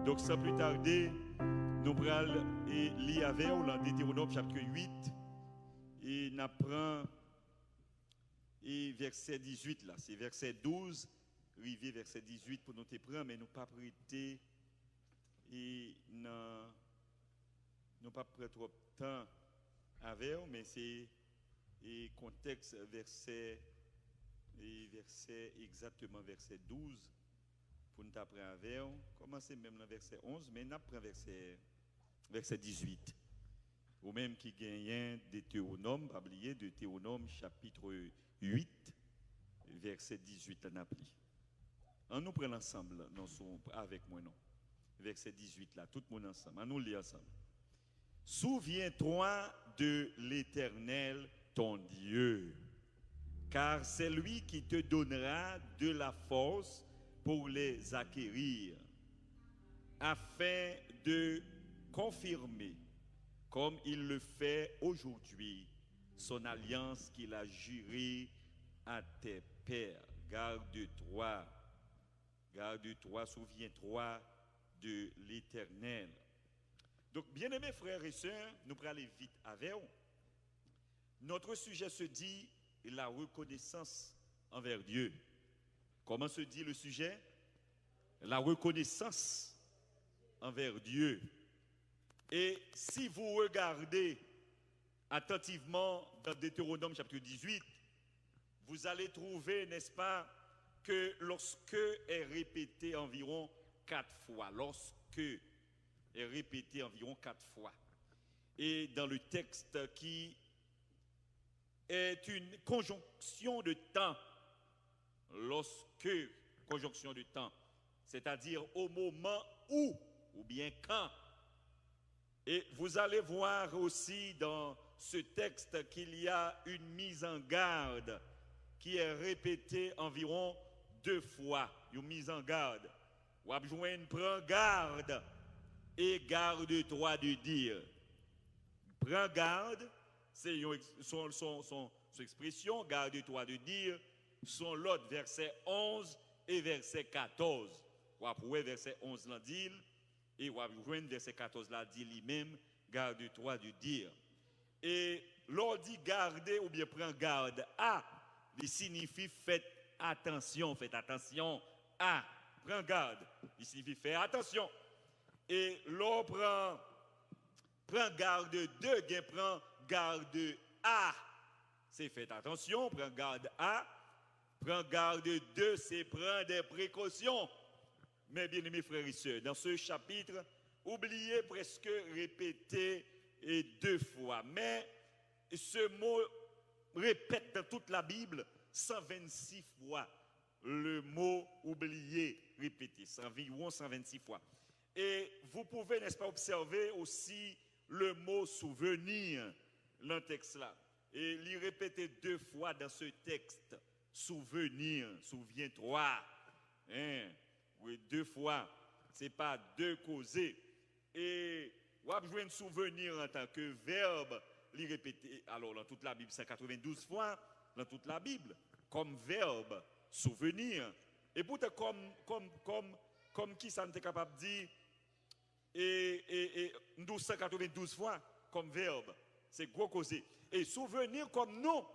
Donc sans plus tarder, nous allons lire avec vous dans Deutéronome chapitre 8 et nous apprenons verset 18 là, c'est verset 12, arrivé verset 18 pour nous te prendre, mais nous pas prêter et nous pas prendre trop de temps avec vous, mais c'est contexte verset exactement verset 12 pour nous apprendre avec vous. Commencez même dans verset 11, mais nous apprenons verset 18. Ou même qui gagne Deutéronome, pas oublier Deutéronome chapitre 8, verset 18 en appli. On nous prend ensemble, avec moi non. Verset 18 là, tout le monde ensemble. On nous lit ensemble. Souviens-toi de l'Éternel, ton Dieu, car c'est lui qui te donnera de la force pour les acquérir, afin de confirmer, comme il le fait aujourd'hui, son alliance qu'il a jurée à tes pères. Garde-toi, souviens-toi de l'Éternel. Donc, bien-aimés frères et sœurs, nous allons aller vite avec vous. Notre sujet se dit la reconnaissance envers Dieu. Comment se dit le sujet? La reconnaissance envers Dieu. Et si vous regardez attentivement dans Deutéronome chapitre 18, vous allez trouver, n'est-ce pas, que lorsque est répété environ 4 fois, et dans le texte qui est une conjonction de temps, conjonction de temps, c'est-à-dire au moment où, ou bien quand. Et vous allez voir aussi dans ce texte qu'il y a une mise en garde qui est répétée environ 2 fois, une mise en garde. Ou à joindre, prends garde et garde-toi de dire. Prends garde, c'est son expression, garde-toi de dire, son l'autre verset 11 et verset 14. Ou après verset 11 là dit, et ou après verset 14 là dit lui-même, garde-toi de dire. Et l'on dit garder ou bien prendre garde à, il signifie faites attention à, prends garde, il signifie faire attention. Et l'on prend garde de, prend garde à, c'est faites attention, prends garde à, prends garde de, c'est prendre des précautions. Mais bien aimés frères et sœurs, dans ce chapitre, oubliez presque répété 2 fois. Mais ce mot répète dans toute la Bible 126 fois. Le mot oublié répété, environ 126 fois. Et vous pouvez, n'est-ce pas, observer aussi le mot souvenir dans le texte là. Et il répété 2 fois dans ce texte. Souvenir, souviens-toi. Oui, 2 fois. Ce n'est pas 2 causés. Et vous avez joué un souvenir en tant que verbe, il répété. Alors, dans toute la Bible, 192 fois, dans toute la Bible, comme verbe, souvenir. Et pourtant, comme qui ça n'était capable de dire, et 192 fois, comme verbe, c'est gros causé. Et souvenir comme nom,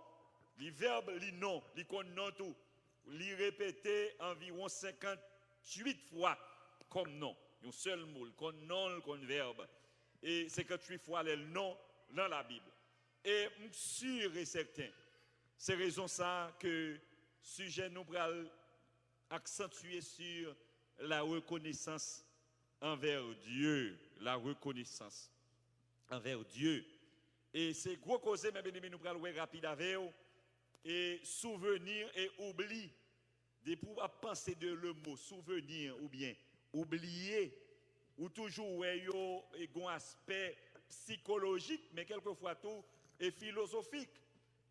les verbes, les noms, les non tout, les répéter environ 58 fois comme nom. Un seul mot, comme nom, comme verbe. Et 58 fois le nom dans la Bible. Et sûr et certain, c'est raison ça que sujet nous pral accentuer sur la reconnaissance envers Dieu. La reconnaissance envers Dieu. Et c'est gros cause, mes bien-aimés, nous pral rapide avec vous. Et souvenir et oubli. De pouvoir penser de le mot souvenir ou bien oublier, ou toujours un aspect psychologique, mais quelquefois tout est philosophique.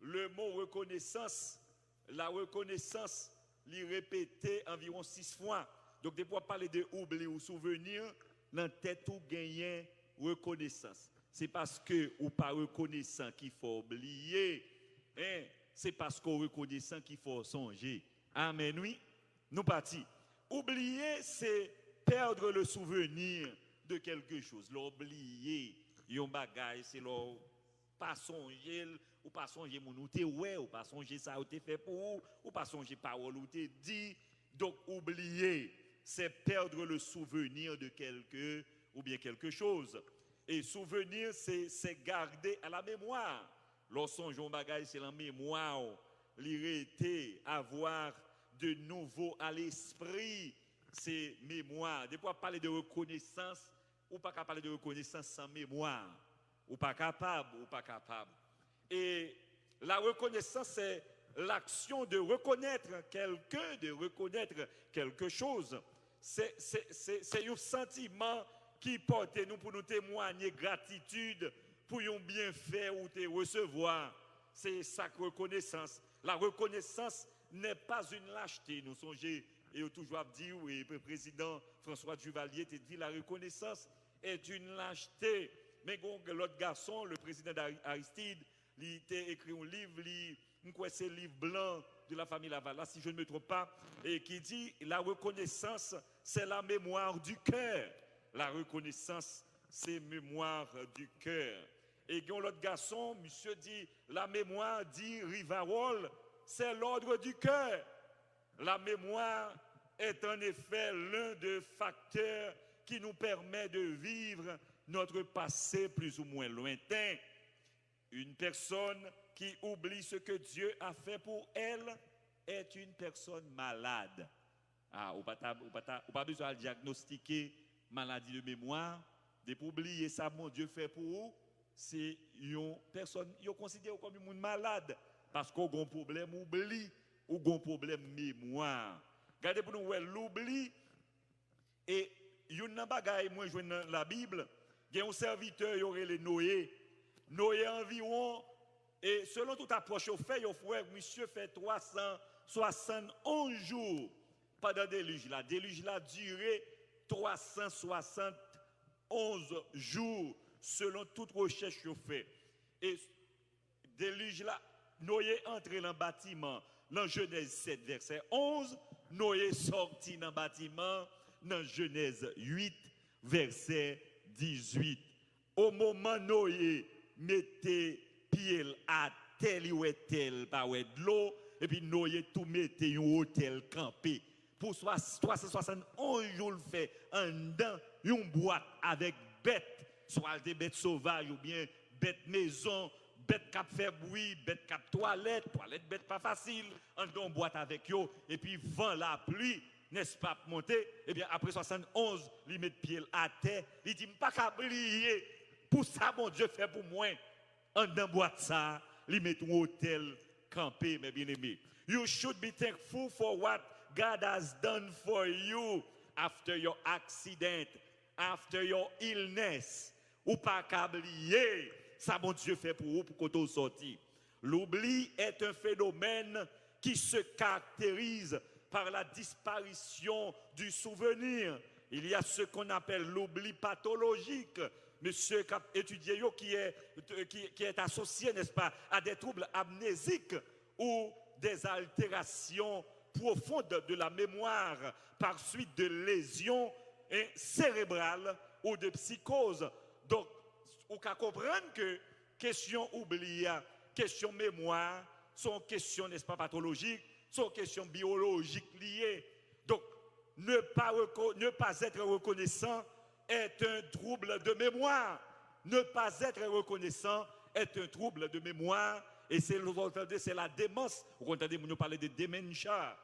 Le mot reconnaissance, la reconnaissance, l'y répéter environ 6 fois. Donc, de pouvoir parler de oubli ou souvenir, dans tête ou gagner reconnaissance. C'est parce que ou pas reconnaissant qu'il faut oublier. C'est parce qu'on reconnaissant qu'il faut songer. Amen, oui. Nous partis. Oublier, c'est perdre le souvenir de quelque chose, l'oublier. Yon bagay, c'est l'on pas songer ou pas songer mon ou te ouais ou pas songer ça ou te fait pour ou pas songer parole ou te dit. Donc oublier, c'est perdre le souvenir de quelque ou bien quelque chose. Et souvenir, c'est garder à la mémoire. Lorsqu'on joue bagay, c'est la mémoire, l'irriter, avoir de nouveau à l'esprit, c'est mémoire. Des fois, parler de reconnaissance, ou pas capable de reconnaissance sans mémoire. Ou pas capable. Et la reconnaissance, c'est l'action de reconnaître quelqu'un, de reconnaître quelque chose. C'est un sentiment qui porte nous pour nous témoigner gratitude pour un bienfait ou te recevoir. C'est sa reconnaissance. La reconnaissance n'est pas une lâcheté. Nous songez, et toujours dit, oui, le président François Duvalier te dit la reconnaissance est une lâcheté. Mais l'autre garçon, le président Aristide, il a écrit un livre, c'est le livre blanc de la famille Laval, là, si je ne me trompe pas, et qui dit la reconnaissance, c'est la mémoire du cœur. La reconnaissance, c'est mémoire du cœur. Et l'autre garçon, monsieur dit, la mémoire, dit Rivarol, c'est l'ordre du cœur. La mémoire est en effet l'un des facteurs qui nous permet de vivre notre passé plus ou moins lointain. Une personne qui oublie ce que Dieu a fait pour elle est une personne malade. Ah, ou pas besoin de diagnostiquer maladie de mémoire, de pour oublier ça, mon Dieu fait pour vous, c'est une personne, vous considérez comme une malade, parce qu'on a un problème oubli, ou un problème mémoire. Regardez pour nous, l'oubli, et il y a un bagage, moi je dans la Bible, il y a un serviteur, il y aurait les Noé. Noé environ, et selon toute approche au fait, monsieur fait 371 jours pendant le déluge. La déluge a duré 371 jours selon toute recherche au fait. Et déluge là, Noé entré dans le bâtiment, dans Genèse 7, verset 11, Noé sorti dans le bâtiment, dans Genèse 8, verset 18. Au moment Noé mettait pied à tel ou tel par de l'eau, et puis Noé tout mettait un hôtel campé. Pour 371 jours, le fait en dedans une boîte avec bêtes, soit des bêtes sauvages ou bien bêtes maison, bêtes cap fait bruit, bêtes cap toilette bêtes pas facile, en dedans boîte avec eux, et puis vent la pluie, n'est-ce pas, monter, et bien après 71, il met pied à terre, il dit, pas qu'à oublier, pour ça, mon Dieu fait pour moi, en dedans boîte ça, il met un hôtel campé, mes bien-aimés. You should be thankful for what God has done for you after your accident, after your illness. Ou pas qu'oublier, ça mon Dieu fait pour vous, pour qu'on t'en sorti. L'oubli est un phénomène qui se caractérise par la disparition du souvenir. Il y a ce qu'on appelle l'oubli pathologique. Monsieur qui a étudié, qui est associé, n'est-ce pas, à des troubles amnésiques ou des altérations profondes de la mémoire par suite de lésions cérébrales ou de psychose. Donc, on peut comprendre que question oubliée, question mémoire, sont questions, n'est-ce pas, pathologiques, sont questions biologiques liées. Donc, ne pas être reconnaissant est un trouble de mémoire. Ne pas être reconnaissant est un trouble de mémoire. Et c'est la démence. Vous entendez, nous parler de dementia.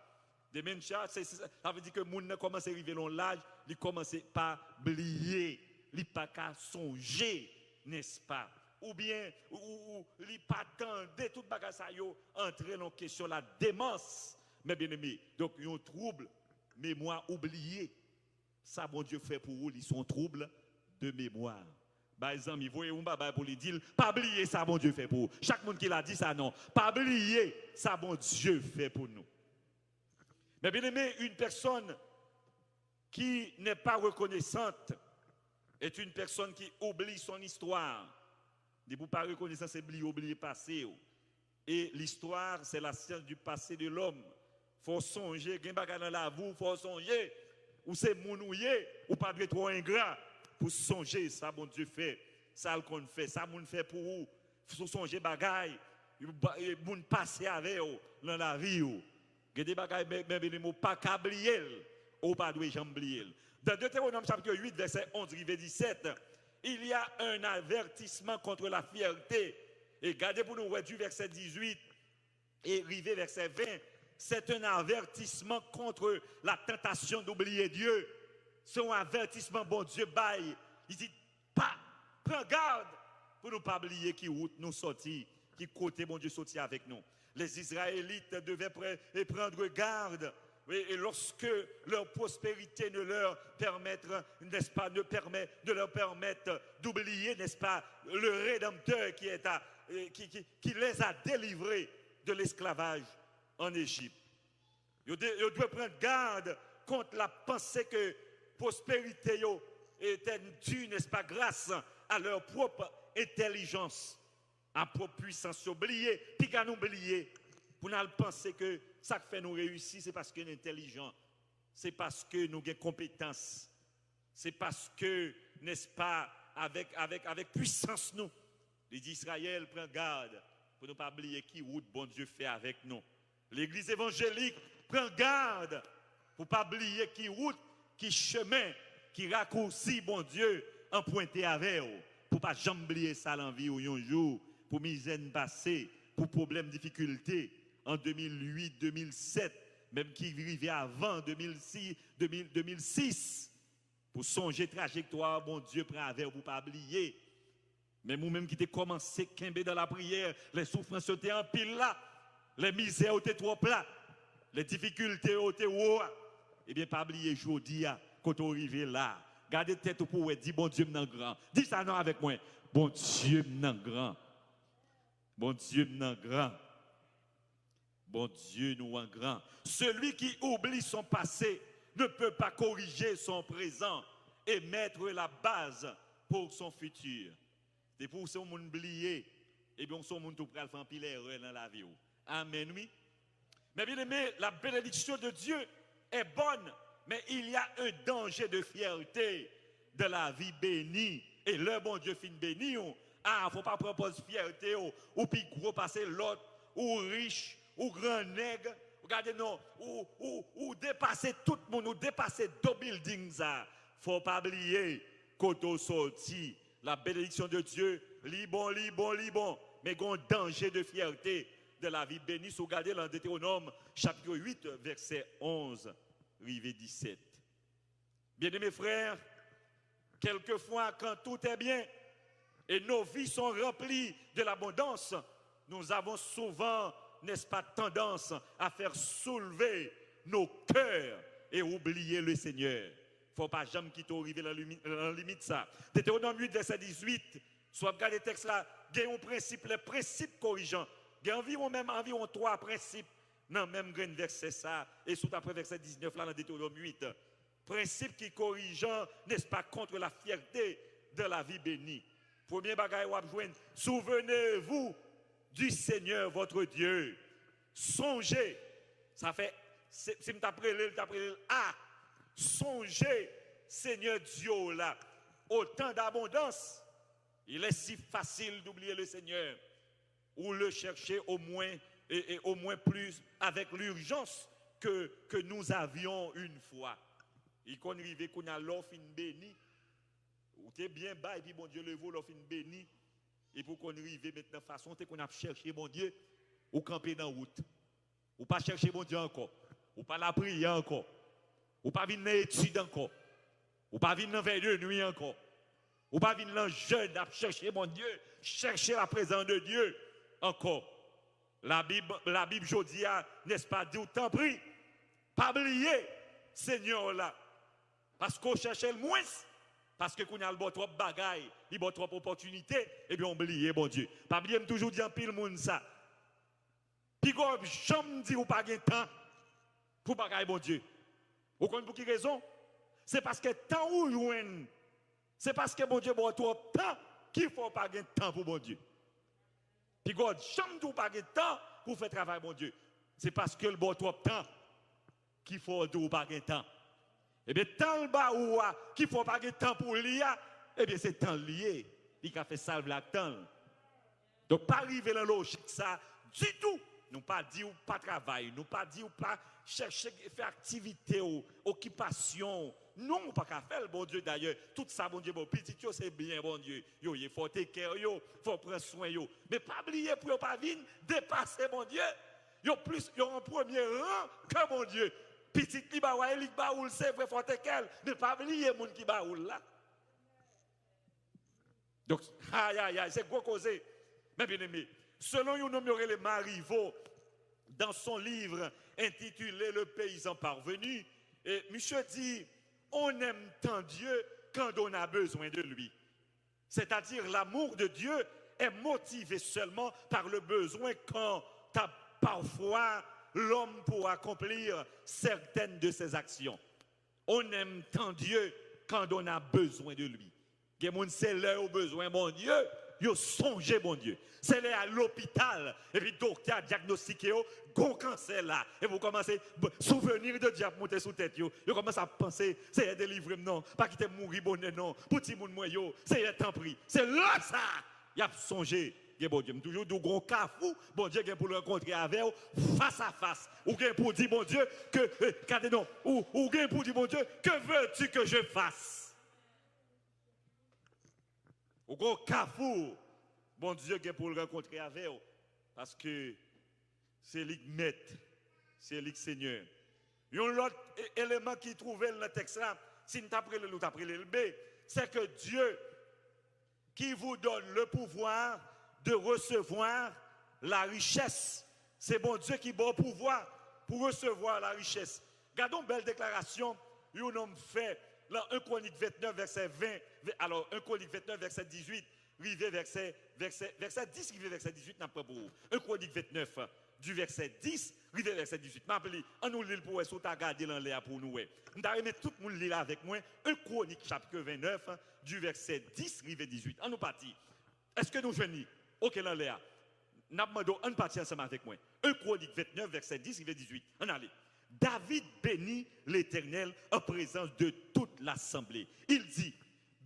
Dementia, ça veut dire que les gens commencent à arriver à l'âge, ils commencent pas oublier, ils pas qu'à songer, n'est-ce pas? Ou bien, ils pas attendre, tout bagage ça yo entrer dans question la démence, mes bien-aimés. Donc, il y a un trouble, mémoire oubliée. Ça, bon Dieu fait pour vous, ils sont troubles de mémoire. Par exemple, vous voyez un baba pour lui dire, pas oublier ça, bon Dieu fait pour vous. Chaque monde qui l'a dit ça, non. Pas oublier ça, bon Dieu fait pour nous. Mais bien aimé, une personne qui n'est pas reconnaissante est une personne qui oublie son histoire. De vous pas reconnaissant, c'est oublier passé. Et l'histoire, c'est la science du passé de l'homme. Il faut songer, il faut songer. ou c'est mounouye, ou pas de trop ingrat, pour songer ça, bon Dieu fait, ça qu'on fait, ça moun fait pour vous, faut songer bagaille, moun passer avec vous dans la vie. Il y a des bagailles, même pas qu'oublier, ou pas de jamais oublier. Dans Deutéronome chapitre 8, verset 11, 17, il y a un avertissement contre la fierté. Et regardez pour nous, du verset 18 et arriver verset 20, c'est un avertissement contre la tentation d'oublier Dieu. C'est un avertissement, bon Dieu, baille. Il dit, prends garde pour ne pas oublier qui route nous sortit, qui côté, bon Dieu, sortit avec nous. Les Israélites devaient prendre garde. Et lorsque leur prospérité ne leur permet, n'est-ce pas, ne leur permettre d'oublier, n'est-ce pas, le Rédempteur qui les a délivrés de l'esclavage en Égypte. Ils doivent prendre garde contre la pensée que prospérité était due, n'est-ce pas, grâce à leur propre intelligence, à propre puissance. Oublier, puis qu'à nous oublier, pour nous penser que ça fait nous réussir, c'est parce que nous sommes intelligents, c'est parce que nous avons compétences, c'est parce que, n'est-ce pas, avec puissance nous. Les d'Israël prend garde pour ne pas oublier qui route bon Dieu fait avec nous. L'église évangélique prend garde pour ne pas oublier qui route, qui chemin, qui raccourci bon Dieu emprunté avec vous. Pour ne pas jamais oublier ça dans la vie ou un jour, pour misère passée, pour problème, difficulté. En 2008, 2007, même qui vivait avant 2006, pour songer trajectoire, bon Dieu prend avec vous, pour ne pas oublier. Mais nous-mêmes qui avons commencé à dans la prière, les souffrances étaient en pile là, les misères étaient trop là, les difficultés étaient haut. Eh bien, pas oublier aujourd'hui, quand on arrive là, gardez tête pour dire, bon Dieu m'en grand. Dis ça non avec moi. Bon Dieu m'en grand. Bon Dieu m'en grand. Bon Dieu nous en grand. Celui qui oublie son passé ne peut pas corriger son présent et mettre la base pour son futur. C'est pour ce monde oublié, et bien son monde tout prêt à faire pile erreur dans la vie. Amen, oui. Mais bien aimé, la bénédiction de Dieu est bonne, mais il y a un danger de fierté de la vie bénie. Et le bon Dieu fin béni, il ne faut pas proposer fierté, ou puis gros passer l'autre, ou riche, ou grand nègre, regardez non, ou dépasser tout le monde, ou dépasser deux buildings. Il ne faut pas oublier quand on sortit. La bénédiction de Dieu, li bon, mais il y a un danger de fierté de la vie bénie. Si vous regardez dans Deutéronome, chapitre 8, verset 11, rivé 17. Bien-aimés frères, quelquefois, quand tout est bien et nos vies sont remplies de l'abondance, nous avons souvent, n'est-ce pas, tendance à faire soulever nos cœurs et oublier le Seigneur. Il ne faut pas jamais quitter arriver dans la limite ça. Deutéronome 8, verset 18, soit regardez le texte là, il y a un principe, les principes corrigeants. Il y a environ 3 principes dans le même verset ça, et sous après verset 19 là dans Deutéronome 8. Principe qui corrigeant, n'est-ce pas, contre la fierté de la vie bénie. Premier bagage, souvenez-vous du Seigneur votre Dieu. Songez, ça fait, si je t'appelle, songez, Seigneur Dieu, là, autant d'abondance, il est si facile d'oublier le Seigneur, ou le chercher au moins, et au moins plus, avec l'urgence que nous avions une fois. Il qu'on arrive, qu'on a l'offre béni, ou t'es bien bas, et puis bon Dieu le vaut l'offre béni, et pour qu'on arrive maintenant, façon, t'es qu'on a cherché mon Dieu, ou camper dans la route, ou pas chercher mon Dieu encore, ou pas la prier encore. Ou pas venir dans l'étude encore. Ou pas venir dans veille de nuit encore. Ou pas venir dans le jeûne à chercher mon Dieu, chercher la présence de Dieu encore. La Bible aujourd'hui, n'est-ce pas, dit, t'en prie, pas oublier, Seigneur là. Parce qu'on cherche le moins, parce que qu'on a le bon trop de bagailles, il bon trop d'opportunités, et bien on oublie, bon Dieu. Pas oublier, toujours dire en pile monde ça. Puis quand jamais dit ou pas de temps pour bagaille, bon Dieu. Vous comprenez pour quelle raison? C'est parce que tant ou jouen, c'est parce que bon Dieu bon trop temps qu'il faut pas de temps pour bon Dieu. Puis God, jamais tout pas de temps pour faire travail bon Dieu. C'est parce que le bon trop temps qu'il faut pas de temps. Eh bien, tant le bas ou qu'il ne faut pas de temps pour lire, eh bien, c'est temps lié. Il a fait salve la temps. Donc, pas arriver dans la logique, ça, du tout. Nous pas dire ou pas travail, nous pas dire ou pas chercher, faire activité ou occupation. Non, pas qu'à faire, bon Dieu, d'ailleurs. Tout ça, bon Dieu, bon petit, c'est bien, bon Dieu. Il faut te care, il faut prendre soin. Mais pas oublier pour ne pas venir dépasser, mon Dieu. Yo plus, yo en premier rang que mon Dieu. Petit qui ba ouais, li ba ou c'est vrai faut te care, mais pas oublier moun qui ba ou là. Donc, aïe, aïe, aïe, c'est gros causé. Mais bien aimé, selon un homme le Marivaux, dans son livre intitulé Le paysan parvenu, et monsieur dit, on aime tant Dieu quand on a besoin de lui. C'est-à-dire l'amour de Dieu est motivé seulement par le besoin quand parfois l'homme pour accomplir certaines de ses actions. On aime tant Dieu quand on a besoin de lui. C'est là où besoin, mon Dieu. Yo songez, mon Dieu. C'est là à l'hôpital. Et puis, docteur a diagnostiqué, gon cancer là. Et vous commencez à souvenir de diable monter sous tête. Vous commencez à penser, c'est délivrer, non. Pas quitter mourir, bonnet, non. Petit moun moi, c'est un temps pris. C'est là ça. Il a songé. Bon Dieu, toujours du gros cafou, bon Dieu, pour le rencontrer avec vous, face à face. Ou pour dire, bon Dieu, que, non, ou pour dire, bon Dieu, que veux-tu que je fasse? Ou gros cafou, bon Dieu, pour le rencontrer avec vous, parce que c'est lui qui maître, c'est lui qui Seigneur. Il y a un autre élément qui trouvait dans le texte là, si nous t'apprenons le B, c'est que Dieu qui vous donne le pouvoir de recevoir la richesse. C'est bon Dieu qui a le pouvoir pour recevoir la richesse. Regardons une belle déclaration, un homme fait, là, 1 Chronique 29, verset 20, alors 1 Chronique 29, verset 18, rivé verset 10, rivé verset 18, n'a pas pour vous. 1 Chronique 29, du verset 10, rivé verset 18. M'appelez, on nous lit pour vous, t'as gardé dans l'air pour nous. Nous allons tout le monde lire avec moi, 1 Chronique chapitre 29, du verset 10, rivé 18. On nous partit. Est-ce que nous venons? Ok, là, Léa. Nous on partit ensemble avec moi. 1 Chronique 29, verset 10, rivé 18. On allait. David bénit l'Éternel en présence de toute l'assemblée. Il dit,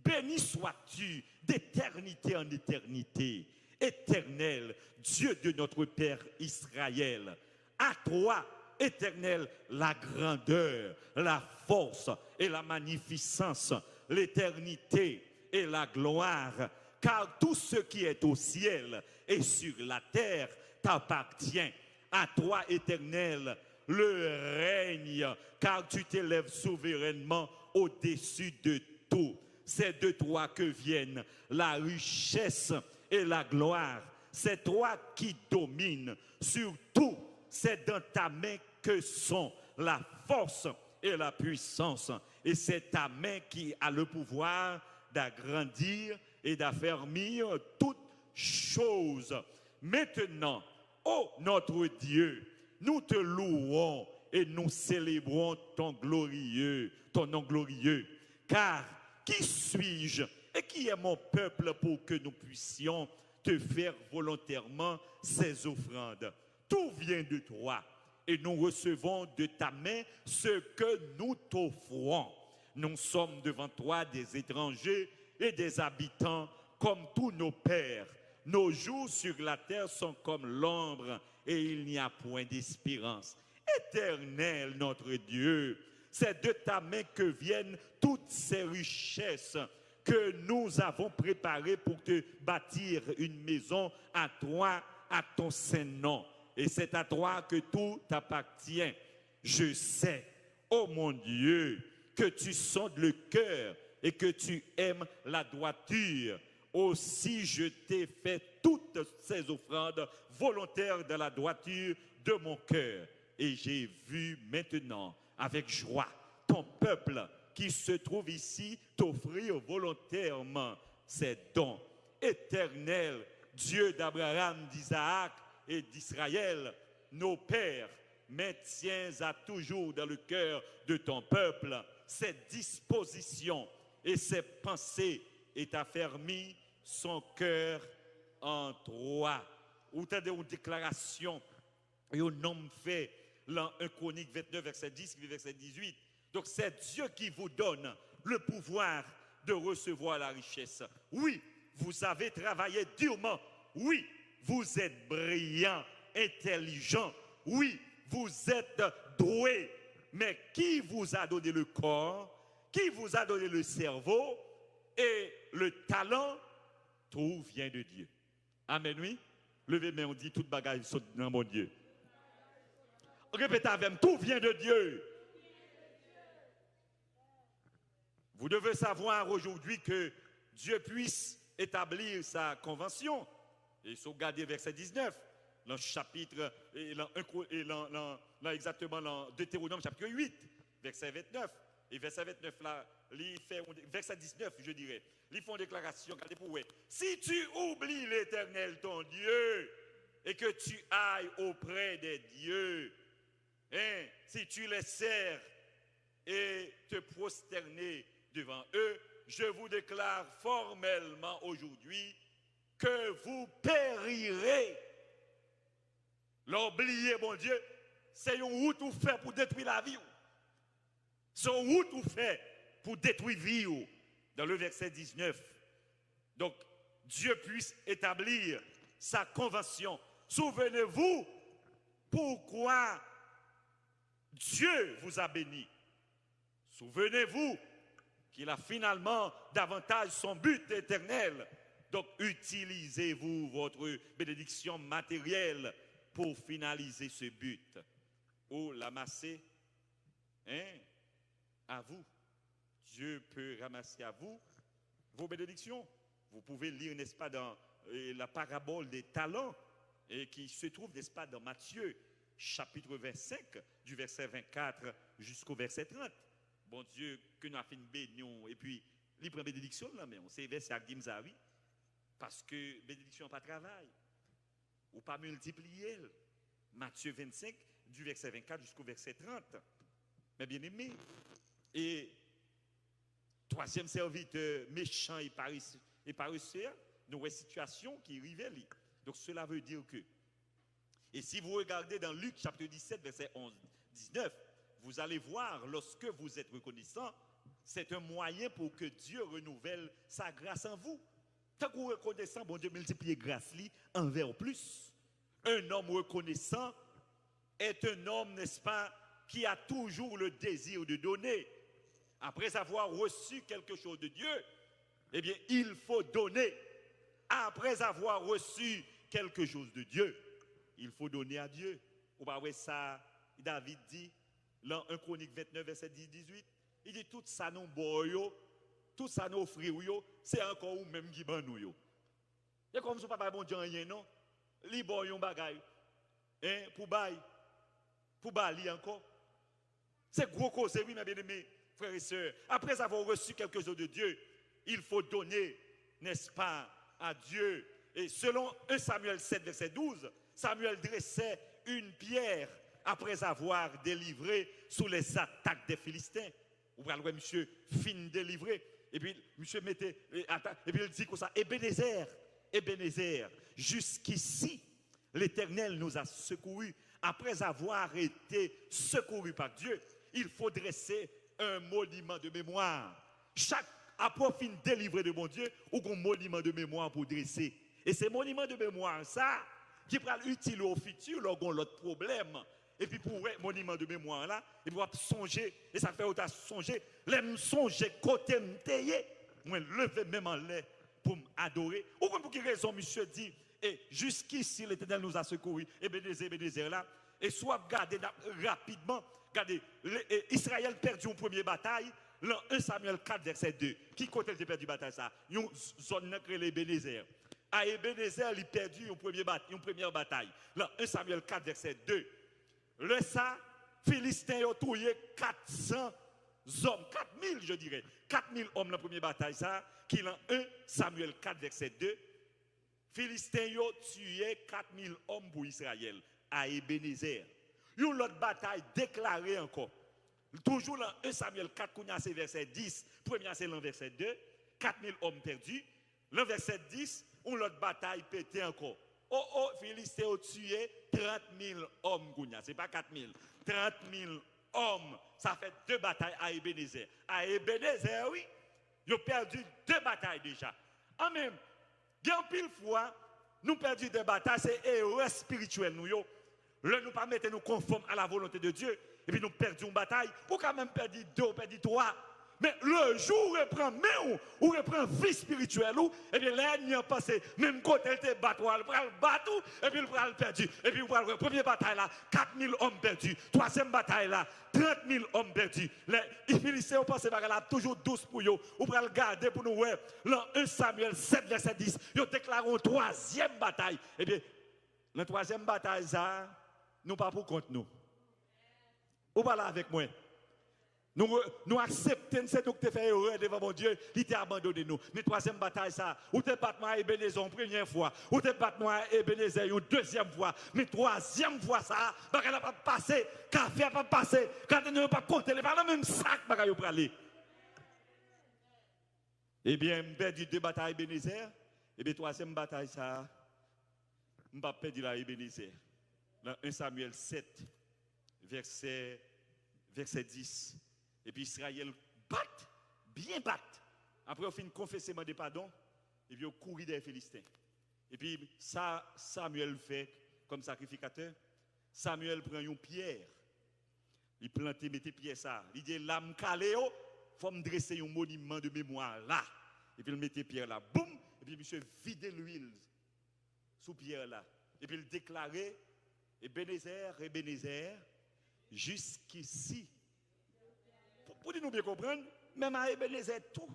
béni sois-tu d'éternité en éternité, Éternel, Dieu de notre Père Israël. À toi, Éternel, la grandeur, la force et la magnificence, l'éternité et la gloire, car tout ce qui est au ciel et sur la terre t'appartient. À toi, Éternel, le règne, car tu t'élèves souverainement au-dessus de tout. C'est de toi que viennent la richesse et la gloire. C'est toi qui domines sur tout. C'est dans ta main que sont la force et la puissance. Et c'est ta main qui a le pouvoir d'agrandir et d'affermir toutes choses. Maintenant, ô notre Dieu, nous te louons et nous célébrons ton nom glorieux. Car qui suis-je et qui est mon peuple pour que nous puissions te faire volontairement ces offrandes? Tout vient de toi et nous recevons de ta main ce que nous t'offrons. Nous sommes devant toi des étrangers et des habitants comme tous nos pères. Nos jours sur la terre sont comme l'ombre et il n'y a point d'espérance. Éternel notre Dieu, c'est de ta main que viennent toutes ces richesses que nous avons préparées pour te bâtir une maison à toi, à ton saint nom. Et c'est à toi que tout t'appartient. Je sais, ô mon Dieu, que tu sondes le cœur et que tu aimes la droiture. Aussi je t'ai fait toutes ces offrandes volontaires de la droiture de mon cœur. Et j'ai vu maintenant avec joie ton peuple qui se trouve ici t'offrir volontairement ces dons. Éternel, Dieu d'Abraham, d'Isaac et d'Israël, nos pères, maintiens à toujours dans le cœur de ton peuple ces dispositions et ces pensées et t'affermis son cœur en toi. Ou t'as une déclaration et un homme fait dans 1 Chronique 29, verset 10, verset 18. Donc c'est Dieu qui vous donne le pouvoir de recevoir la richesse. Oui, vous avez travaillé durement. Oui, vous êtes brillant, intelligent. Oui, vous êtes doué. Mais qui vous a donné le corps? Qui vous a donné le cerveau et le talent? Tout vient de Dieu. Amen, oui. Levez main, on dit toute bagaille saute dans mon Dieu. Répétez avec moi, tout vient de Dieu. Vous devez savoir aujourd'hui que Dieu puisse établir sa convention. Et sauvegarder verset 19, dans le chapitre, exactement dans Deutéronome chapitre 8, verset 29. Et verset 29 là, verset 19 je dirais, ils font déclaration, regardez pour vous. Si tu oublies l'Éternel ton Dieu et que tu ailles auprès des dieux, hein, si tu les sers et te prosterner devant eux, je vous déclare formellement aujourd'hui que vous périrez. L'oublier, mon Dieu, c'est une route où fait pour détruire la vie. C'est une route où fait pour détruire la vie. Dans le verset 19. Donc, Dieu puisse établir sa convention. Souvenez-vous pourquoi Dieu vous a béni. Souvenez-vous qu'il a finalement davantage son but éternel. Donc, utilisez-vous votre bénédiction matérielle pour finaliser ce but. Ou l'amasser, hein, à vous. Dieu peut ramasser à vous vos bénédictions. Vous pouvez lire, n'est-ce pas, dans la parabole des talents, et qui se trouve, n'est-ce pas, dans Matthieu, chapitre 25, du verset 24 jusqu'au verset 30. Bon Dieu, que nous avons fait une bénion, et puis, il prend bénédiction là, mais on s'est verset à Gimzari. Parce que bénédiction pas travail, ou pas multiplier. Matthieu 25, du verset 24 jusqu'au verset 30. Mais bien aimé, et troisième serviteur méchant et paresseux, nous avons une situation qui révèle. Donc cela veut dire que, et si vous regardez dans Luc chapitre 17, verset 11-19, vous allez voir, lorsque vous êtes reconnaissant, c'est un moyen pour que Dieu renouvelle sa grâce en vous. Tant que vous reconnaissant, bon Dieu multiplie grâce envers plus. Un homme reconnaissant est un homme, n'est-ce pas, qui a toujours le désir de donner. Après avoir reçu quelque chose de Dieu, eh bien, il faut donner. Après avoir reçu quelque chose de Dieu, il faut donner à Dieu. Vous voyez ça, David dit, dans 1 Chronique 29, verset 10-18, il dit tout ça nous boyo, tout ça nous offrir, c'est encore ou même qui ban nous. Et comme si papa bon Dieu rien non, li boyon bagay, hein, pour bali encore. C'est gros cause, oui, mes bien-aimés, frères et sœurs. Après avoir reçu quelque chose de Dieu, il faut donner, n'est-ce pas, à Dieu. Et selon 1 Samuel 7, verset 12, Samuel dressait une pierre après avoir délivré sous les attaques des Philistins. Vous voyez, monsieur, fin délivré. Et puis, monsieur mettait, et puis il dit comme ça, Ebenezer, jusqu'ici, l'Éternel nous a secourus. Après avoir été secourus par Dieu, il faut dresser un monument de mémoire. Chaque apôtre délivré de mon Dieu, ou un monument de mémoire pour dresser. Et ces monuments de mémoire, ça, qui pourra utile au futur, lorsqu'on a l'autre problème. Et puis pour le monument de mémoire là, il faut songer, et ça fait autant songer, l'aime songer côté m'teye, moi lever même en l'air pour m'adorer. Ou pour quelle raison monsieur dit, et jusqu'ici l'Éternel nous a secourus, Ebenezer là, et soit regardez rapidement, regardez, Israël perdit une première bataille, dans 1 Samuel 4 verset 2, qui côté il a perdu la bataille ça? Une zone qui est Ebenezer. À Ebenezer, il a perdu une première bataille, dans 1 Samuel 4 verset 2. Le ça, Philistins ont tué 400 hommes, 4000 je dirais, 4000 hommes dans la première bataille, ça, qui est dans 1 Samuel 4, verset 2. Philistins ont tué 4000 hommes pour Israël, à Ebenezer. Une autre bataille déclarée encore, toujours dans 1 Samuel 4, c'est verset 10, première c'est dans verset 2, 4000 hommes perdus. Dans verset 10, une autre bataille pété encore. Philistins ont tué 30 000 hommes, ce n'est pas 4 000. 30 000 hommes. Ça fait 2 batailles à Ebenezer. À Ebenezer, oui, ils ont perdu 2 batailles déjà. En même, bien pile fois, nous perdons des batailles, c'est erreur spirituelle. Nous ne pas mettre nous conformes à la volonté de Dieu. Et puis nous perdons une bataille. Pour quand même perdre 2 ou perdre 3. Mais le jour où on reprend main ou reprend vie spirituelle, et bien là, il y a passé, même côté il te battu, il prend le battu, et puis il prend le perdu. Et puis la première bataille là, 4000 hommes perdus. Troisième bataille là, 30 000 hommes perdus. Les Philistins ont pensé qu'il y toujours 12 pour eux. Ou pour le garder pour nous, dans 1 Samuel 7, verset 10, ils ont déclaré une 3e bataille. Et bien, la 3e bataille, ça, nous pas pour compte nous. Ou pas là avec moi. Nous acceptons, c'est nous qui fait erreur devant mon Dieu, il t'a abandonné nous. Mais 3e bataille, ça, ou t'es battu à Ebenezer une première fois, ou t'es battu à Ebenezer une 2e fois, mais 3e fois, ça, elle n'a pas passé, café n'a pas passé, quand elle n'a pas compté, pas le même sac, elle n'a pas aller. Eh bien, je perdu 2 batailles à Ebenezer, et bien 3e bataille, ça, je ne vais pas perdre la Ebenezer. Dans 1 Samuel 7, verset 10. Et puis Israël bat, bien bat. Après, on fait une confession de pardon. Et puis on courit des Philistins. Et puis ça, Samuel fait comme sacrificateur. Samuel prend une pierre. Il plante, mette pierre ça. Il dit, l'âme caléo, il faut me dresser un monument de mémoire là. Et puis il mette pierre là. Boum! Et puis monsieur vide l'huile sous pierre là. Et puis il déclarait, Ebenezer, jusqu'ici. Pour nous bien comprendre, même à Ebenezer tout,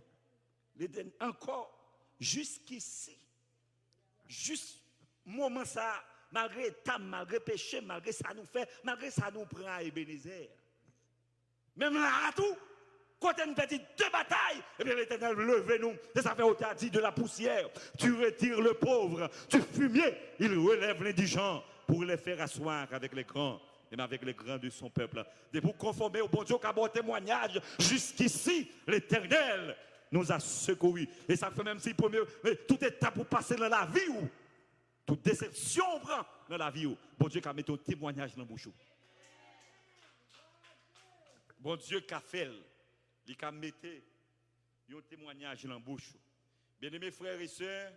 encore jusqu'ici, juste moment ça, malgré tam, malgré péché, malgré ça nous fait, malgré ça nous prend à Ebenezer. Même là tout, quand on petite 2 batailles, et bien l'Éternel levez nous, et ça fait autant dit de la poussière, tu retires le pauvre, tu fumier, il relève l'indigent pour les faire asseoir avec les grands. Et avec les grands de son peuple. De vous conformer au bon Dieu qui a bon témoignage. Jusqu'ici, l'Éternel nous a secourus. Et ça fait même si tout état pour passer dans la vie ou toute déception on prend dans la vie ou bon Dieu qui a mis un témoignage dans la bouche. Bon Dieu qui a fait, il a mis un témoignage dans la bouche. Bien-aimés frères et sœurs,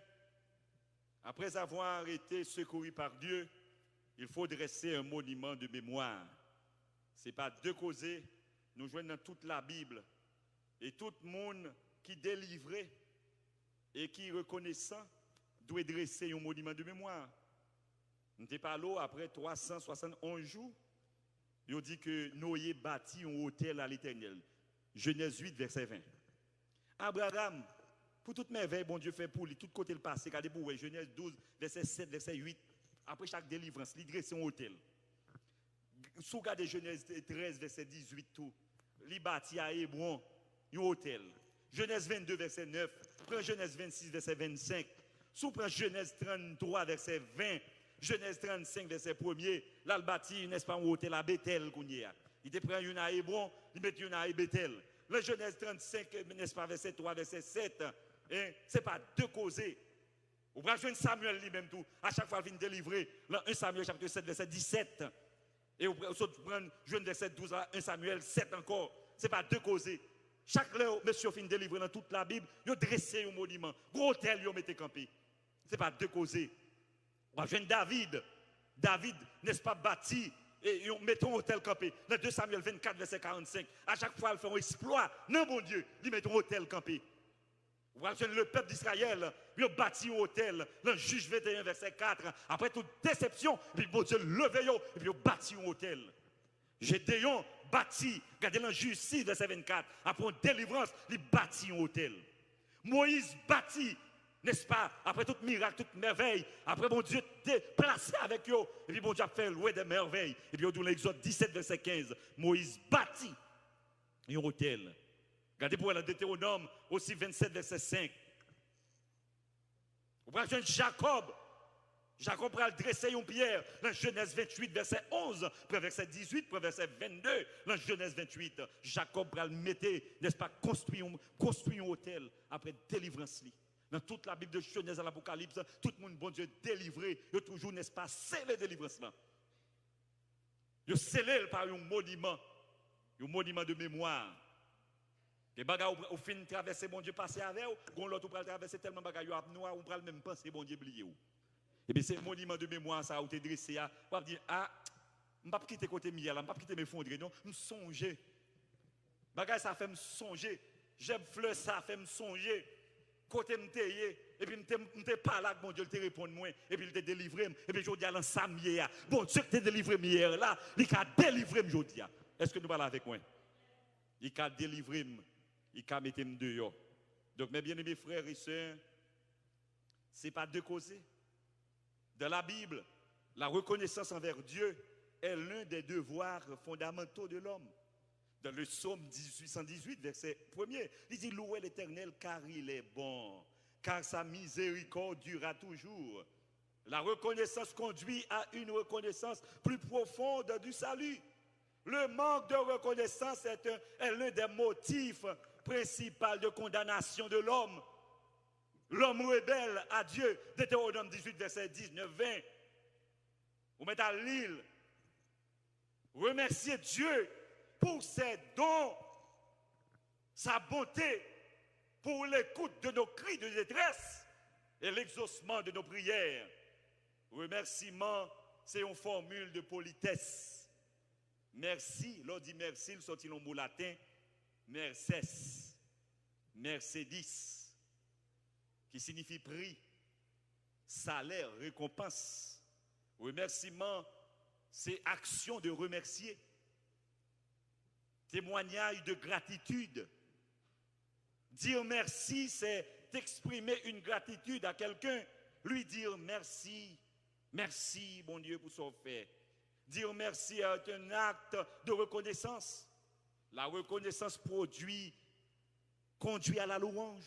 après avoir été secourus par Dieu, il faut dresser un monument de mémoire. Ce n'est pas 2 causés. Nous jouons dans toute la Bible. Et tout le monde qui est délivré et qui est reconnaissant doit dresser un monument de mémoire. Nous sommes pas là après 371 jours. Il dit que Noé bâtit un hôtel à l'Éternel. Genèse 8, verset 20. Abraham, pour toute merveille, bon Dieu fait pour lui, tout côté le passé, regardez pour Genèse 12, verset 7, verset 8. Après chaque délivrance, il dresse un hôtel. Si vous regardez Genèse 13, verset 18, tout, il bâtit à Hébron un hôtel. Genèse 22, verset 9, prends Genèse 26, verset 25. Si vous prenez Genèse 33, verset 20, Genèse 35, verset 1er, là, il bâtit, n'est-ce pas, un hôtel à Bethel. Il te prend une à Hébron, il met une à Bethel. Le Genèse 35, n'est-ce pas, verset 3, verset 7, ce n'est pas 2 causés. Vous prenez jouer Samuel lui-même tout. À chaque fois, il vient délivrer. Là, 1 Samuel chapitre 7, verset 17. Et vous prenez jouer verset 12, 1 Samuel 7 encore. Ce n'est pas 2 causés. Chaque heure, monsieur fin délivrer dans toute la Bible, il a dressé un monument. Gros hôtel, il a mis campé. Ce n'est pas 2 causés. Vous prenez David. David, n'est-ce pas, bâti. Et ils mettent un hôtel campé. Dans 2 Samuel 24, verset 45. À chaque fois, il fait un exploit. Non, mon Dieu, il met un hôtel campé. Le peuple d'Israël, il a bâti un hôtel, le juge 21, verset 4. Après toute déception, puis bon Dieu levé, et puis il a bâti un hôtel. Gédéon bâti, regardez le juge 6, verset 24. Après une délivrance, il bâtit un hôtel. Moïse bâti, n'est-ce pas, après tout miracle, toute merveille, après bon Dieu placé avec eux, et puis bon Dieu a fait louer des merveilles. Et puis au l'Exode 17, verset 15, Moïse bâti un hôtel. Regardez pour le Deutéronome, aussi 27, verset 5. Vous prenez Jacob. Jacob va dresser une pierre dans Genèse 28, verset 11, puis verset 18, puis verset 22. Dans Genèse 28, Jacob va le mettre, n'est-ce pas, construire un hôtel après délivrance. Dans toute la Bible de Genèse à l'Apocalypse, tout le monde, bon Dieu, délivré, il a toujours, n'est-ce pas, scellé délivrance là. Il a scellé par un monument un monument de mémoire. Les bagages au fin de traverser, bon Dieu, passer avec vous, l'autre pour traverser tellement de bagages noir, on peut même penser, bon Dieu, oublier. Et bien, c'est un monument de mémoire, ça, où tu es dressé, on va dire, ah, je ne vais pas quitter côté miel, je ne vais pas quitter mes fondres, non, je songer. Bagage, ça fait me songer. J'aime fleur, ça fait me songer. Côté me tailler, et puis je ne pas là, bon Dieu, te répondre moi, et puis il te délivrer, et puis je dis à l'ensemble hier, bon Dieu, te délivré hier là, il a délivré aujourd'hui. Est-ce que nous parlons avec moi? Il a délivré, il a mis dehors. Donc, mes bien-aimés frères et sœurs, ce n'est pas deux causes. Dans la Bible, la reconnaissance envers Dieu est l'un des devoirs fondamentaux de l'homme. Dans le psaume 1818, verset 1er, il dit « Louez l'Éternel car il est bon, car sa miséricorde durera toujours. » La reconnaissance conduit à une reconnaissance plus profonde du salut. Le manque de reconnaissance est l'un des motifs principaux de condamnation de l'homme. L'homme rebelle à Dieu, Deutéronome 18, verset 19-20. Vous mettez à l'île. Remerciez Dieu pour ses dons, sa bonté, pour l'écoute de nos cris de détresse et l'exaucement de nos prières. Remerciement, c'est une formule de politesse. Merci, l'on dit merci, le sorti le mot latin, merces, mercedis, qui signifie prix, salaire, récompense. Remerciement, c'est action de remercier. Témoignage de gratitude. Dire merci, c'est exprimer une gratitude à quelqu'un. Lui dire merci, merci, bon Dieu, pour son fait. Dire merci est un acte de reconnaissance. La reconnaissance conduit à la louange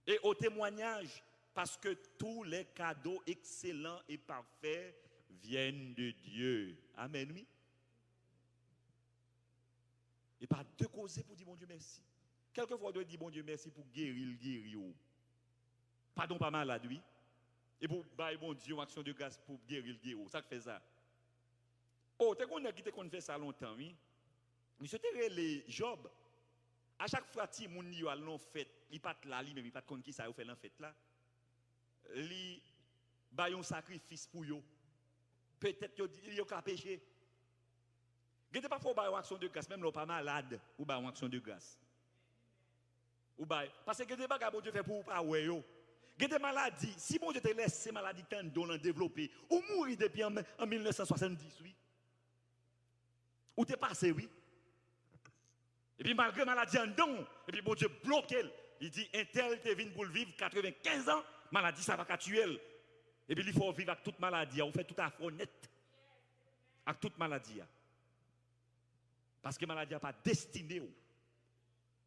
et au témoignage, parce que tous les cadeaux excellents et parfaits viennent de Dieu. Amen, oui. Et pas deux causes pour dire bon Dieu merci. Quelquefois, on doit dire bon Dieu merci pour guérir. Pardon, pas malade, oui. Et pour bailler bon Dieu, une action de grâce pour guérir. Ça fait ça. Oh, tu sais qu'on fait ça longtemps, oui. Mais c'était les Job. À chaque fois que mon yo a l'en fête, il pas là, lui même il pas de qui ça fait l'en fête là. Li baille un sacrifice pour yo. Peut-être yo ka péché. Gete pas faut bailler une action de grâce même l'on pas malade ou bailler une action de grâce. Ou bailler parce que gete pas bon Dieu fait pour pas ouais yo. Gete maladie, si bon Dieu te laisse ces maladies tant d'on développer ou mourir depuis en 1970 oui. Ou t'es passé oui. Et puis malgré maladie en don, et puis bon Dieu bloque elle. Il dit, un tel te vient pour vivre 95 ans, maladie ça va qu'à tuer elle. Et puis il faut vivre avec toute maladie, on fait tout à fait net. Avec toute maladie. Parce que maladie n'a pas destiné.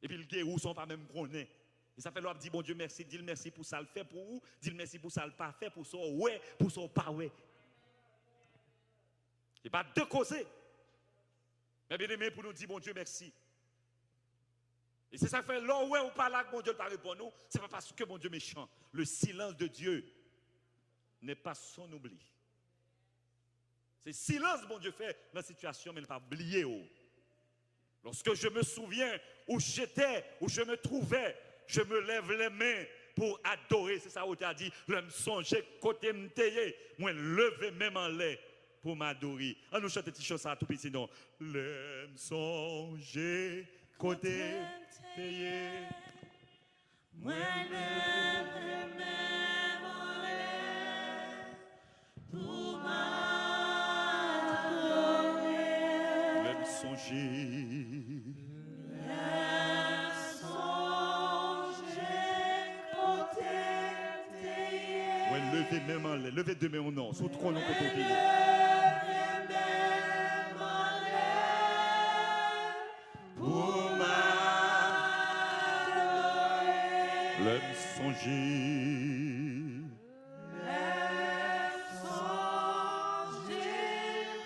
Et puis le guérou sont pas même connaît. Et ça fait l'homme dit, bon Dieu merci, dis merci pour ça le fait pour vous, dis merci pour ça le pas fait, pour ça ouais, pour ça pas ouais. Et pas deux causes. Mais bien aimé pour nous dire, bon Dieu merci. Et c'est ça que fait, là où on parle là, que mon Dieu ne parle pas nous, c'est pas parce que mon Dieu est méchant. Le silence de Dieu n'est pas son oubli. C'est silence, mon Dieu fait dans la situation, mais ne pas oublier. Lorsque je me souviens où j'étais, où je me trouvais, je me lève les mains pour adorer. C'est ça où tu as dit, je me songe côté me tailler, moi lever même en l'air pour m'adorer. On nous chante cette chose ça tout petit non. Le me songer côté payé, moi lève même en l'air pour m'adorer. Le me songer côté payé, moi levez même en l'air, levez deux mains au nom, sous trop long côté payé. L'aime songer,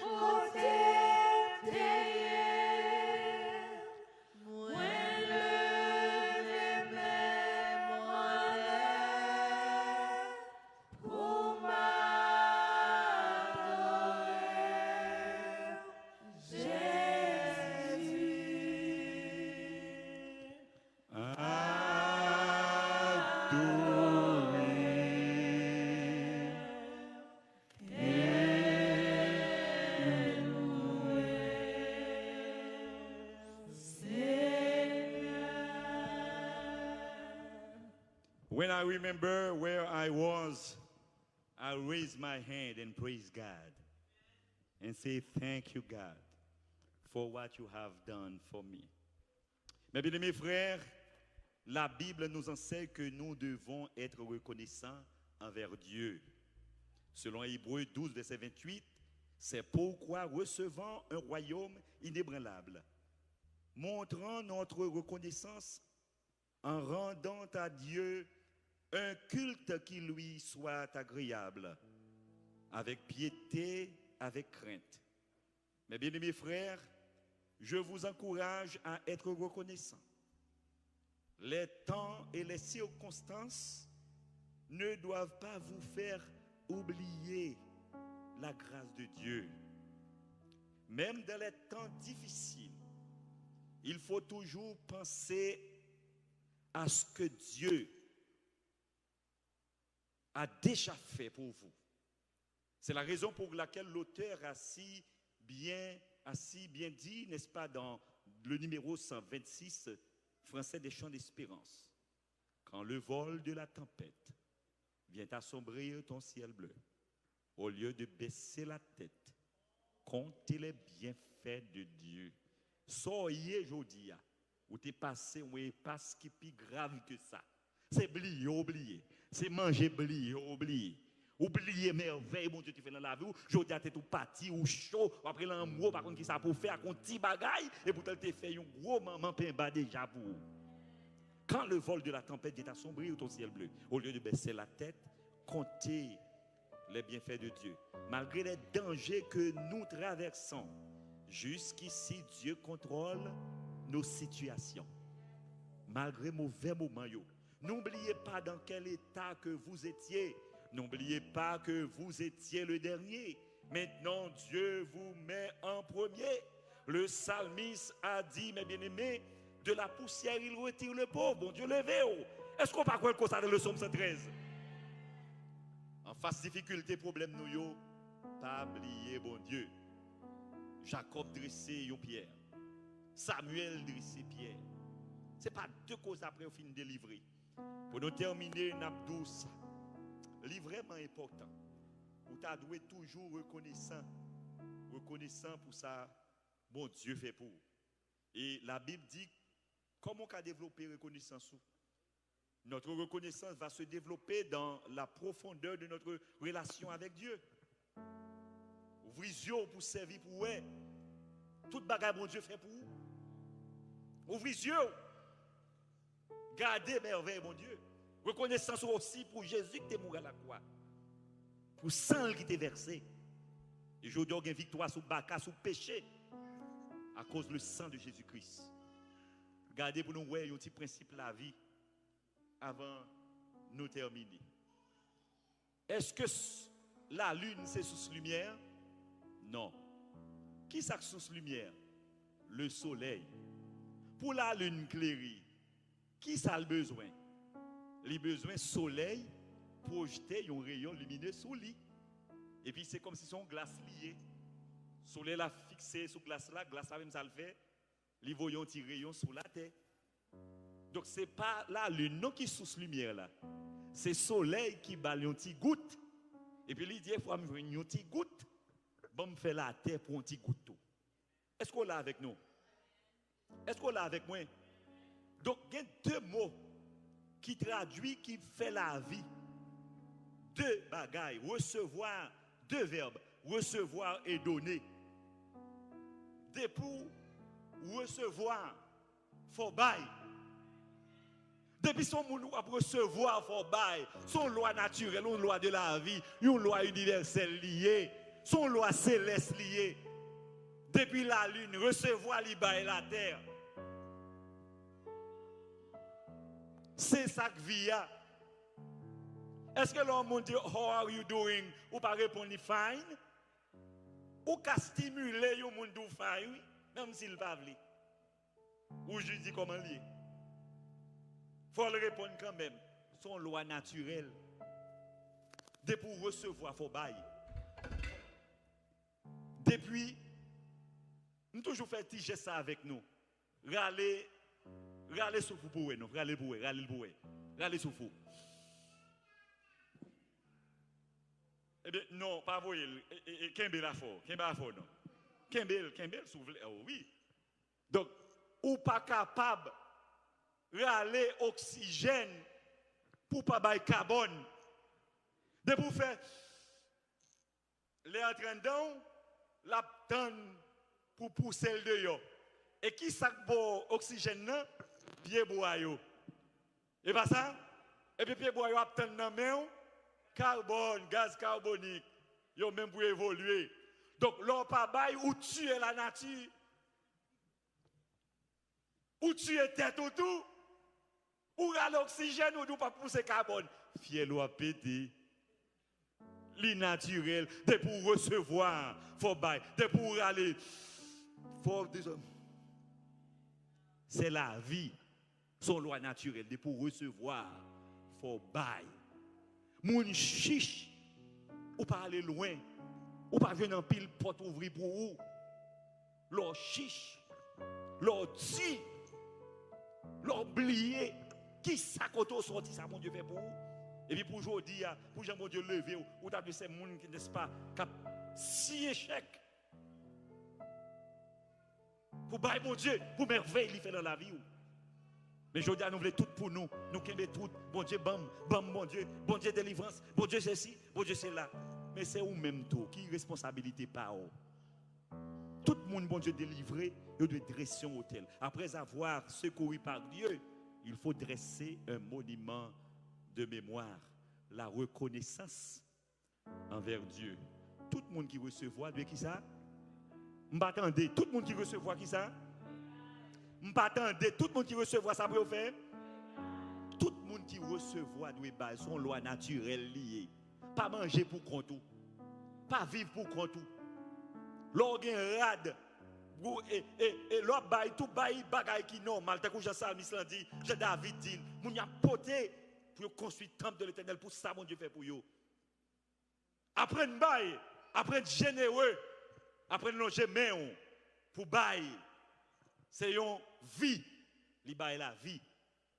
côté payé, moi lever même en l'air pour m'adorer, Jésus. When I remember where I was, I raise my hand and praise God and say, thank you, God, for what you have done for me. Mes bien-aimés frères, la Bible nous enseigne que nous devons être reconnaissants envers Dieu. Selon Hébreux 12, verset 28, c'est pourquoi recevant un royaume inébranlable, montrant notre reconnaissance en rendant à Dieu un culte qui lui soit agréable, avec piété, avec crainte. Mes bien-aimés frères, je vous encourage à être reconnaissants. Les temps et les circonstances ne doivent pas vous faire oublier la grâce de Dieu. Même dans les temps difficiles, il faut toujours penser à ce que Dieu a déjà fait pour vous. C'est la raison pour laquelle l'auteur a si bien dit, n'est-ce pas, dans le numéro 126, français des chants d'espérance. Quand le vol de la tempête vient assombrir ton ciel bleu, au lieu de baisser la tête, comptez les bienfaits de Dieu. Soyez aujourd'hui, où t'es passé, où est pas qui est plus grave que ça. C'est oublier. C'est manger, oublier. Oublier merveille, mon Dieu, tu fais dans la vie. Aujourd'hui, tu es tout parti, ou chaud, après l'amour, par contre, qui ça pour faire, un petit bagaille, et pourtant, tu fait un gros maman pain bas déjà pour. Quand le vol de la tempête vient assombrir ton ciel bleu, au lieu de baisser la tête, comptez les bienfaits de Dieu. Malgré les dangers que nous traversons, jusqu'ici, Dieu contrôle nos situations. Malgré mauvais moments, n'oubliez pas dans quel état que vous étiez. N'oubliez pas que vous étiez le dernier. Maintenant, Dieu vous met en premier. Le psalmiste a dit, mes bien-aimés, de la poussière, il retire le pauvre. Bon Dieu, levez-vous. Est-ce qu'on parle comme ça dans le psaume 113? En face difficulté, problème, nous, pas oublier, bon Dieu. Jacob dressé une pierre. Samuel dressé pierre. Ce n'est pas deux causes après au fin de délivrer. Pour nous terminer, Nabdous, c'est vraiment important. Vous devez toujours reconnaissant pour ça, bon Dieu fait pour. Et la Bible dit, comment on peut développer reconnaissance? Notre reconnaissance va se développer dans la profondeur de notre relation avec Dieu. Ouvrez les yeux pour servir pour eux. Tout bagage bon Dieu fait pour vous. Ouvrez les yeux. Gardez merveille, mon Dieu. Reconnaissance aussi pour Jésus qui est mort à la croix. Pour sang qui t'est versé. Et aujourd'hui, on a une victoire sur Baka, sur péché. À cause du sang de Jésus-Christ. Gardez pour nous voir un petit principe de la vie. Avant de nous terminer. Est-ce que la lune, c'est sous lumière? Non. Qui c'est sous lumière? Le soleil. Pour la lune clairie, qui ça a le besoin? Le besoin soleil projeter un rayon lumineux sur lui. Et puis c'est comme si son glace liée. Soleil l'a fixé sur glace là même ça le fait. Les voyons un rayon sur la terre. Donc c'est pas la lune non qui sous lumière là. C'est soleil qui balle une petite goutte. Et puis il dit il faut me une petite goutte. Bon me faire la terre pour un petit goutte. Est-ce qu'on l'a avec nous? Est-ce qu'on l'a avec moi? Donc, il y a deux mots qui traduisent, qui fait la vie. Deux bagailles, recevoir, deux verbes, recevoir et donner. Des pour recevoir, faut bail. Depuis son monde recevoir, faut bail. Son loi naturelle, une loi de la vie, une loi universelle liée, son loi céleste liée. Depuis la lune, recevoir l'Iba et la terre. C'est ça que vit. Est-ce que l'homme dit, how are you doing? Ou pas répondre fine? Ou qu'à stimuler le monde du fine, même s'il ne pas voulu. Ou je dis comment lié. Il faut le répondre quand même. son loi naturelle. Dès pour recevoir, il faut bailler. Depuis, nous toujours fait petit geste ça avec nous. Râler sur vous pour nous, râler pour râler sur vous. Eh bien, non, pas vous. Kembel a fort, non. Kembel s'ouvre, oh oui. Donc, ou pas capable de râler oxygène pour pas bailler carbone. De pour faire les entraînants, la tonne pour pousser le dehors. Et qui sac bon oxygène là, pied boyo. Et pas ça? Et puis pied boyo a tonne dans main, carbone, gaz carbonique. Yo même pour évoluer. Donc l'on pas bail ou tuer la nature. Ou tuer tête ou tout. Ou à l'oxygène ou pas pousser carbone. Fiel ou a pété. L'innaturel, de pour recevoir, faut bail, de pour aller, faut c'est la vie, son loi naturelle, de pour recevoir, faut bail. Moun chiche, ou pas aller loin, ou pas venir en pile porte ouvrir pour vous. L'on chiche, l'on dit, l'on oublié, qui s'accote sorti ça mon Dieu fait pour vous. Et puis pour aujourd'hui, pour Jean mon Dieu lever, ou t'as vu ces gens qui n'est-ce pas, qui si échec. Pour bailler mon Dieu, pour merveille, il fait dans la vie. Mais aujourd'hui, nous voulons tout pour nous. Nous qui tout, bon Dieu, bam, bon Dieu délivrance, bon Dieu ceci, bon Dieu c'est là. Mais c'est où même tout, qui responsabilité par eux. Tout le monde, bon Dieu, délivré, il doit dresser un hôtel. Après avoir secouru par Dieu, il faut dresser un monument de mémoire, la reconnaissance envers Dieu. Tout le monde qui recevoir, doit qui ça? M'attendez, tout le monde qui recevoir qui ça? M'attendez, tout le monde qui recevoir ça pour faire? Tout le monde qui recevoir doit bailler son loi naturelle liée. Pas manger pour compte, pas vivre pour compte. L'organe rade et l'autre baille tout baille bagaille qui normal. Tant que Jean Salmis l'a dit, Jean David dit, moun y a poté pour construire le temple de l'Éternel, pour ça, mon Dieu fait pour vous. Apprendre bail, apprendre généreux, apprendre loger main pour bail. C'est une vie, li bail la vie.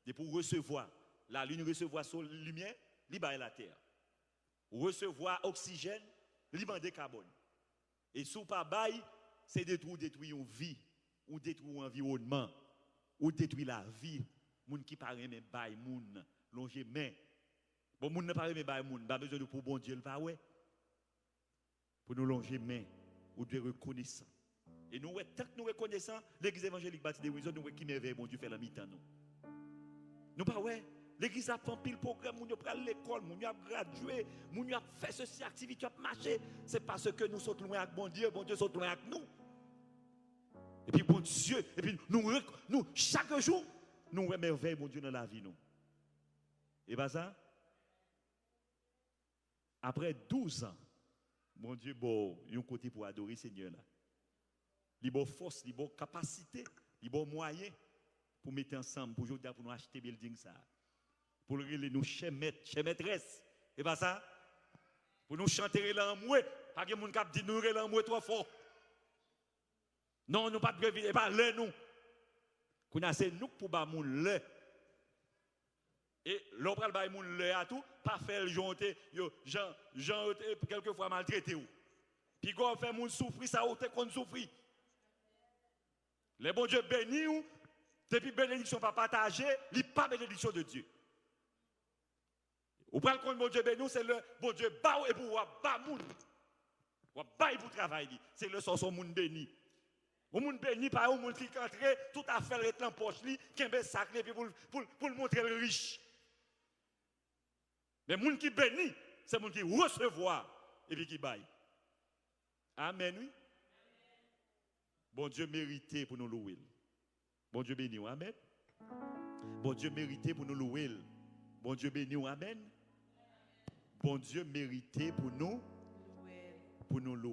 Et pour recevoir, la lune recevoir son lumière, li bail la terre. Recevoir oxygène, li bande carbone. Et sous pas bail, c'est détruire une vie, ou détruire un environnement, ou détruire la vie. Moun qui parle même bail moun. Longer main. Bon, moun ne parle pas moun, pas besoin de pour bon Dieu le pas ouais. Pour nous longer main, ou de reconnaissant. Et nous tant que nous reconnaissons, l'église évangélique bâtie des raisons nous qui merveille bon Dieu fait la mi-temps nous. Nous pas ouais, l'église a fait pile programme, moun a l'école, moun a gradué, moun a fait ceci activité, a marché, c'est parce que nous sommes loin avec bon Dieu sommes loin avec nous. Et puis bon Dieu, et puis nous chaque jour nous remerveillons bon Dieu dans la vie nous. Et bien ça, après 12 ans, mon Dieu, bon, il y a un côté pour adorer le Seigneur là. Il y a une force, il y a une capacité, il y a un moyen pour mettre ensemble, pour nous acheter building ça. Pour nous maîtresse. Et bien ça, pour nous chanter l'amour, pas que les gens disent nous l'amour trop fort. Non, nous pas de prévu, et pas le nous. C'est nous pour ba moun le. Et l'on pral bay moun le à tout, pas faire le jonté, Jean quelquefois maltraité ou. Puis quand on fait moun souffrir, ça ou te kon souffrir. Les bon Dieu béni ou, depuis bénédiction pas partagée, il pas bénédiction de Dieu. Ou pral kon bon Dieu béni, c'est le bon Dieu ba et pour ba moun. Ou ba pour travailler, c'est le son moun béni. Ou moun béni par ou moun qui entre tout à fait le temps poche li, qui un sac puis pour le montrer le riche. Mais moun qui béni, c'est moun qui recevoir et puis qui baille. Amen oui. Bon Dieu mérité pour nous louer. Bon Dieu béni, amen. Bon Dieu mérité pour nous louer. Bon Dieu béni, amen. Bon Dieu mérité pour nous louer.